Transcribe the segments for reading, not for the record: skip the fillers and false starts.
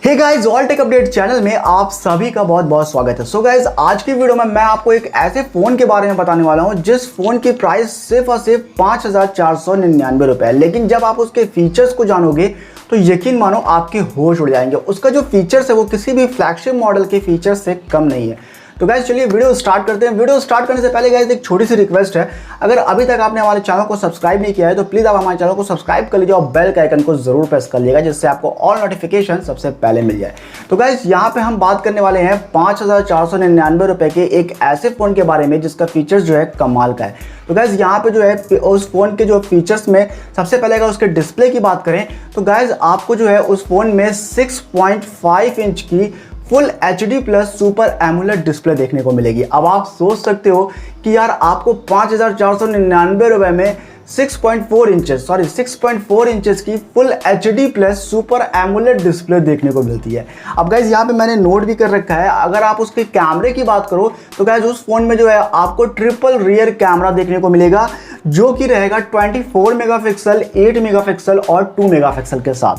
हे guys, all tech update channel में आप सभी का बहुत बहुत स्वागत है। सो गाइस, आज की वीडियो में मैं आपको एक ऐसे फोन के बारे में बताने वाला हूं जिस फोन की प्राइस सिर्फ और सिर्फ 5,499 रुपए। लेकिन जब आप उसके फीचर्स को जानोगे तो यकीन मानो आपके होश उड़ जाएंगे। उसका जो फीचर्स है वो किसी भी फ्लैगशिप मॉडल के फीचर्स से कम नहीं है। तो गाइस चलिए वीडियो स्टार्ट करते हैं। वीडियो स्टार्ट करने से पहले गाइस एक छोटी सी रिक्वेस्ट है, अगर अभी तक आपने हमारे चैनल को सब्सक्राइब नहीं किया है तो प्लीज़ आप हमारे चैनल को सब्सक्राइब कर लीजिए और बेल के आइकन को जरूर प्रेस कर लीजिएगा, जिससे आपको ऑल नोटिफिकेशन सबसे पहले मिल जाए। तो गाइस यहाँ पे हम बात करने वाले हैं 5,499 रुपए के एक ऐसे फ़ोन के बारे में जिसका फीचर्स जो है कमाल का है। तो गाइस यहाँ पे जो है उस फ़ोन के जो फीचर्स में सबसे पहले अगर उसके डिस्प्ले की बात करें तो गाइस आपको जो है उस फ़ोन में 6.5 इंच की full HD plus super AMOLED display देखने को मिलेगी। अब आप सोच सकते हो कि यार आपको 5,499 रुपए में 6.4 इंचेस की full HD plus super AMOLED display देखने को मिलती है। अब गाइज यहाँ पे मैंने नोट भी कर रखा है, अगर आप उसके कैमरे की बात करो तो गाइज उस फोन में जो है आपको ट्रिपल रियर कैमरा देखने को मिलेगा, जो कि रहेगा 24 मेगापिक्सल, 8 मेगापिक्सल और 2 मेगापिक्सल के साथ।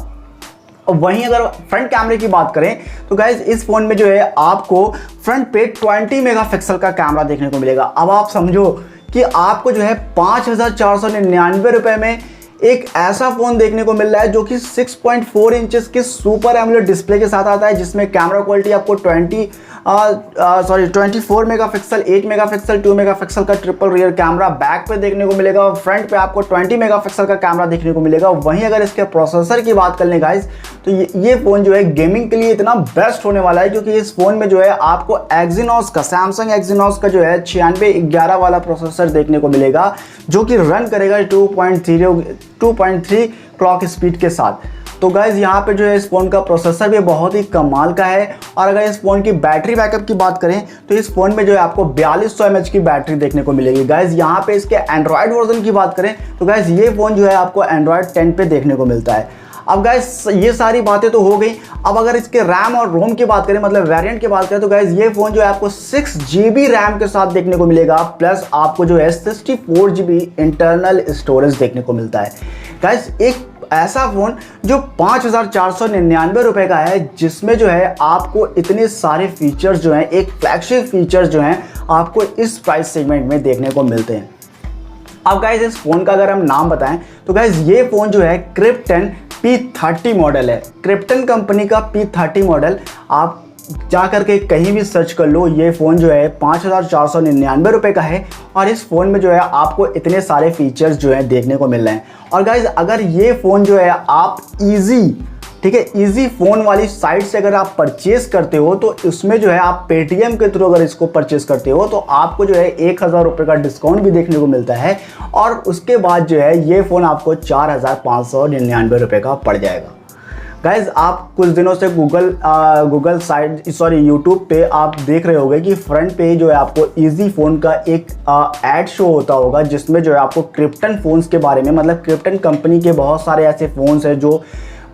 और वहीं अगर फ्रंट कैमरे की बात करें तो गाइज इस फोन में जो है आपको फ्रंट पे 20 मेगापिक्सल का कैमरा देखने को मिलेगा। अब आप समझो कि आपको जो है 5,499 रुपए में एक ऐसा फोन देखने को मिल रहा है जो कि 6.4 इंचेस की सुपर एमुलेट डिस्प्ले के साथ आता है, जिसमें कैमरा क्वालिटी आपको 24 मेगापिक्सल, 8 मेगापिक्सल, 2 मेगापिक्सल का ट्रिपल रियर कैमरा बैक पे देखने को मिलेगा और फ्रंट पे आपको 20 मेगापिक्सल का कैमरा देखने को मिलेगा। वहीं अगर इसके प्रोसेसर की बात कर लें गाइस तो ये फ़ोन जो है गेमिंग के लिए इतना बेस्ट होने वाला है, क्योंकि इस फ़ोन में जो है आपको सैमसंग एक्जीनोस का जो है 9611 वाला प्रोसेसर देखने को मिलेगा, जो कि रन करेगा 2.3 क्लॉक स्पीड के साथ। तो गाइज यहाँ पे जो है इस फ़ोन का प्रोसेसर भी बहुत ही कमाल का है। और अगर इस फ़ोन की बैटरी बैकअप की बात करें तो इस फ़ोन में जो है आपको 4200 mAh की बैटरी देखने को मिलेगी। गाइज यहाँ पे इसके एंड्रॉयड वर्जन की बात करें तो गाइज ये फ़ोन जो है आपको एंड्रॉयड 10 पे देखने को मिलता है। अब गाइस ये सारी बातें तो हो गई। अब अगर इसके रैम और रोम की बात करें, मतलब वेरिएंट की बात करें, तो गाइस ये फ़ोन जो है आपको 6 GB रैम के साथ देखने को मिलेगा, प्लस आपको जो है 64 GB इंटरनल स्टोरेज देखने को मिलता है। गाइस एक ऐसा फ़ोन जो 5,499 रुपए का है, जिसमें जो है आपको इतने सारे फीचर्स जो हैं, एक फ्लैगशिप फीचर्स जो हैं आपको इस प्राइस सेगमेंट में देखने को मिलते हैं। अब गाइस इस फ़ोन का अगर हम नाम बताएं तो गाइस ये फ़ोन जो है क्रिप्टन P30 मॉडल है। क्रिप्टन कंपनी का P30 मॉडल, आप जा करके कहीं भी सर्च कर लो, ये फ़ोन जो है 5,499 रुपए का है और इस फ़ोन में जो है आपको इतने सारे फीचर्स जो है देखने को मिल रहे हैं। और गाइज अगर ये फ़ोन जो है आप इजी फ़ोन वाली साइट से अगर आप परचेस करते हो तो इसमें जो है आप पेटीएम के थ्रू अगर इसको परचेस करते हो तो आपको जो है 1,000 रुपये का डिस्काउंट भी देखने को मिलता है और उसके बाद जो है ये फ़ोन आपको 4,599 रुपये का पड़ जाएगा। गाइज आप कुछ दिनों से यूट्यूब पे आप देख रहे होंगे कि फ्रंट पे जो है आपको इजी फ़ोन का एक ऐड शो होता होगा, जिसमें जो है आपको क्रिप्टन फ़ोन्स के बारे में, मतलब क्रिप्टन कंपनी के बहुत सारे ऐसे फ़ोन्स हैं जो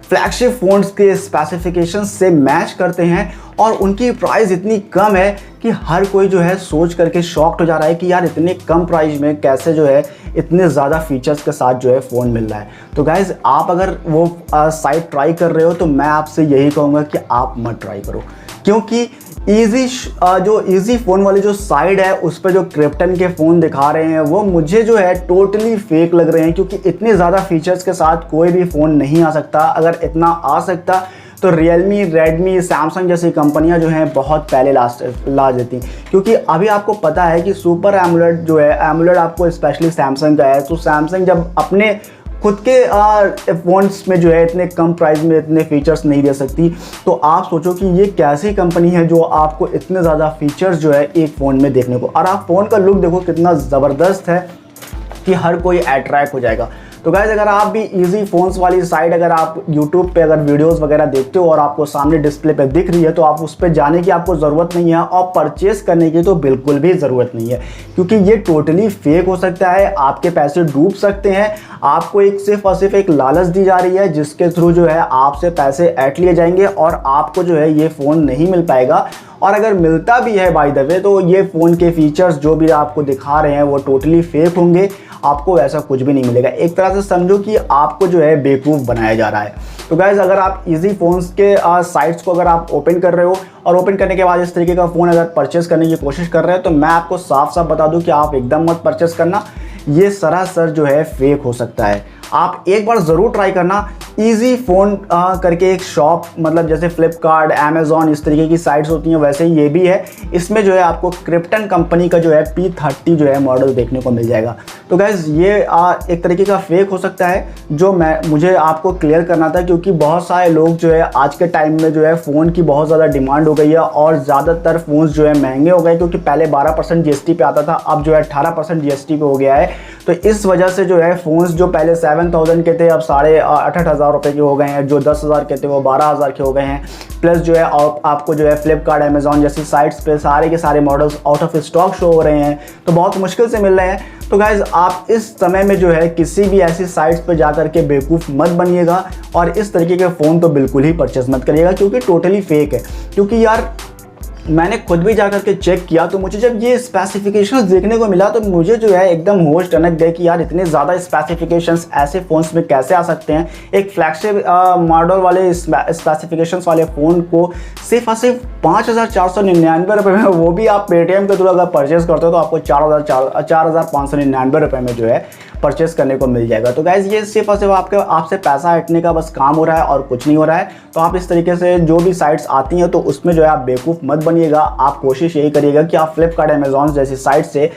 फ्लैगशिप फ़ोन्स के स्पेसिफिकेशन से मैच करते हैं और उनकी प्राइस इतनी कम है कि हर कोई जो है सोच करके शॉक्ड हो जा रहा है कि यार इतने कम प्राइस में कैसे जो है इतने ज़्यादा फीचर्स के साथ जो है फ़ोन मिल रहा है। तो गाइज़ आप अगर वो साइट ट्राई कर रहे हो तो मैं आपसे यही कहूँगा कि आप मत ट्राई करो, क्योंकि इजी फ़ोन वाली जो साइड है उस पर जो क्रिप्टन के फ़ोन दिखा रहे हैं वो मुझे जो है टोटली फेक लग रहे हैं, क्योंकि इतने ज़्यादा फीचर्स के साथ कोई भी फ़ोन नहीं आ सकता। अगर इतना आ सकता तो रियलमी, रेडमी, सैमसंग जैसी कंपनियां जो हैं बहुत पहले ला देती, क्योंकि अभी आपको पता है कि सुपर एमुलेट जो है, एमुलेट आपको स्पेशली सैमसंग का है, तो सैमसंग जब अपने खुद के फ़ोन्स में जो है इतने कम प्राइस में इतने फीचर्स नहीं दे सकती, तो आप सोचो कि ये कैसी कंपनी है जो आपको इतने ज़्यादा फीचर्स जो है एक फ़ोन में देखने को। और आप फ़ोन का लुक देखो कितना ज़बरदस्त है कि हर कोई अट्रैक्ट हो जाएगा। तो गाइज अगर आप भी इजी फ़ोन्स वाली साइट, अगर आप यूट्यूब पे अगर वीडियोस वगैरह देखते हो और आपको सामने डिस्प्ले पे दिख रही है तो आप उस पर जाने की आपको ज़रूरत नहीं है और परचेस करने की तो बिल्कुल भी ज़रूरत नहीं है, क्योंकि ये टोटली फेक हो सकता है, आपके पैसे डूब सकते हैं। आपको एक सिर्फ और सिर्फ एक लालच दी जा रही है जिसके थ्रू जो है आपसे पैसे ऐंठ लिए जाएंगे और आपको जो है ये फ़ोन नहीं मिल पाएगा। और अगर मिलता भी है बाय द वे तो ये फ़ोन के फीचर्स जो भी आपको दिखा रहे हैं वो टोटली फेक होंगे, आपको ऐसा कुछ भी नहीं मिलेगा। एक तरह से समझो कि आपको जो है बेवकूफ़ बनाया जा रहा है। तो गाइज़ अगर आप Ezeephones के साइट्स को अगर आप ओपन कर रहे हो और ओपन करने के बाद इस तरीके का फ़ोन अगर परचेस करने की कोशिश कर रहे हो तो मैं आपको साफ साफ बता दूं कि आप एकदम मत परचेस करना, ये सरासर जो है फेक हो सकता है। आप एक बार ज़रूर ट्राई करना। Ezephone करके एक शॉप, मतलब जैसे फ्लिपकार्ट, अमेज़ॉन इस तरीके की साइट्स होती हैं वैसे ही ये भी है। इसमें जो है आपको क्रिप्टन कंपनी का जो है P30 जो है मॉडल देखने को मिल जाएगा। तो गाइज़ ये एक तरीके का फेक हो सकता है जो मुझे आपको क्लियर करना था, क्योंकि बहुत सारे लोग जो है आज के टाइम में जो है फ़ोन की बहुत ज़्यादा डिमांड हो गई है और ज़्यादातर फ़ोन्स जो है महंगे हो गए, क्योंकि पहले 12% GST पे आता था, अब जो है 18% GST पे हो गया है। तो इस वजह से जो है फ़ोन्स जो पहले 7000 के थे अब 8,500 रुपये के हो गए हैं, जो 10,000 के थे वो 12,000 के हो गए हैं। प्लस जो है आपको जो है फ्लिपकार्ट, अमेज़ॉन जैसी साइट्स पे सारे के सारे models out of stock show हो रहे हैं, तो बहुत मुश्किल से मिल रहे हैं। तो गाइज़ आप इस समय में जो है किसी भी ऐसी साइट्स पे जाकर के बेवकूफ़ मत बनिएगा और इस तरीके के फ़ोन तो बिल्कुल ही परचेस मत करिएगा, क्योंकि टोटली फेक है। क्योंकि यार मैंने खुद भी जाकर के चेक किया तो मुझे जब ये स्पेसिफिकेशंस देखने को मिला तो मुझे जो है एकदम होश टनक गए कि यार इतने ज़्यादा स्पेसिफिकेशंस ऐसे फ़ोन्स में कैसे आ सकते हैं। एक फ्लैगशिप मॉडल वाले स्पेसिफिकेशंस वाले फ़ोन को सिर्फ और सिर्फ 5,499 रुपये में, वो भी आप पेटीएम के थ्रू अगर परचेज़ करते हो तो आपको 4,599 रुपये में जो है परचेस करने को मिल जाएगा। तो गाइज़ ये सिर्फ और सिर्फ आपसे पैसा हटने का बस काम हो रहा है और कुछ नहीं हो रहा है। तो आप इस तरीके से जो भी साइट्स आती हैं तो उसमें जो है आप बेवकूफ़ मत बनिएगा। आप कोशिश यही करिएगा कि आप फ्लिपकार्ट, अमेज़ॉन जैसी साइट से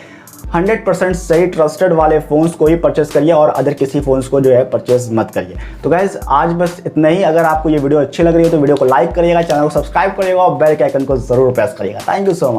100% सही ट्रस्टेड वाले फ़ोन्स को ही परचेस करिए और अदर किसी फ़ोन्स को जो है परचेस मत करिए। तो गाइज़ आज बस इतना ही। अगर आपको ये वीडियो अच्छी लग रही है तो वीडियो को लाइक करिएगा, चैनल को सब्सक्राइब करिएगा और बेल के आइकन को ज़रूर प्रेस करिएगा। Thank you so much.